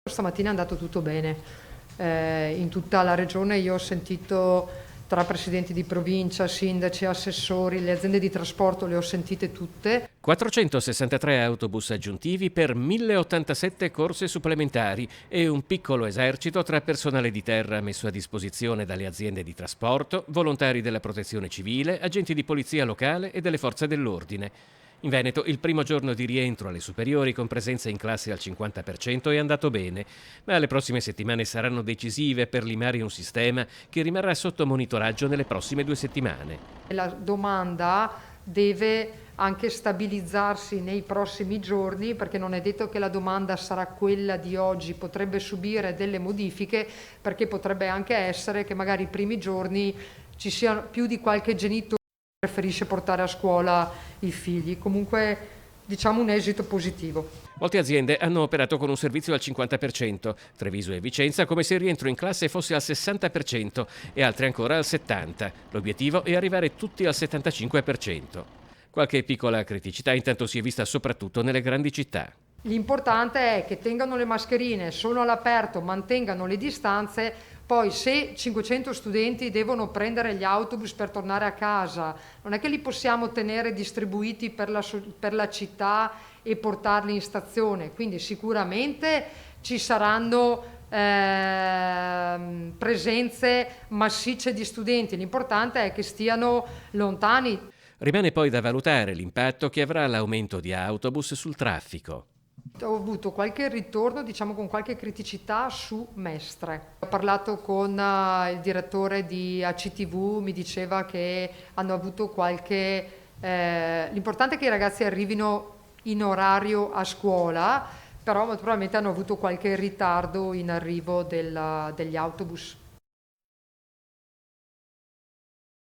Stamattina è andato tutto bene. In tutta la regione io ho sentito tra presidenti di provincia, sindaci, assessori, le aziende di trasporto le ho sentite tutte. 463 autobus aggiuntivi per 1087 corse supplementari e un piccolo esercito tra personale di terra messo a disposizione dalle aziende di trasporto, volontari della protezione civile, agenti di polizia locale e delle forze dell'ordine. In Veneto il primo giorno di rientro alle superiori con presenza in classe al 50% è andato bene, ma le prossime settimane saranno decisive per limare un sistema che rimarrà sotto monitoraggio nelle prossime 2 settimane. La domanda deve anche stabilizzarsi nei prossimi giorni, perché non è detto che la domanda sarà quella di oggi, potrebbe subire delle modifiche, perché potrebbe anche essere che magari i primi giorni ci sia più di qualche genitore che preferisce portare a scuola i figli. Comunque diciamo un esito positivo. Molte aziende hanno operato con un servizio al 50%, Treviso e Vicenza come se il rientro in classe fosse al 60% e altre ancora al 70%. L'obiettivo è arrivare tutti al 75%. Qualche piccola criticità intanto si è vista soprattutto nelle grandi città. L'importante è che tengano le mascherine, sono all'aperto, mantengano le distanze. Poi se 500 studenti devono prendere gli autobus per tornare a casa, non è che li possiamo tenere distribuiti per la città e portarli in stazione. Quindi sicuramente ci saranno presenze massicce di studenti. L'importante è che stiano lontani. Rimane poi da valutare l'impatto che avrà l'aumento di autobus sul traffico. Ho avuto qualche ritorno, diciamo con qualche criticità su Mestre. Ho parlato con il direttore di ACTV, mi diceva che hanno avuto qualche... l'importante è che i ragazzi arrivino in orario a scuola, però molto probabilmente hanno avuto qualche ritardo in arrivo degli autobus.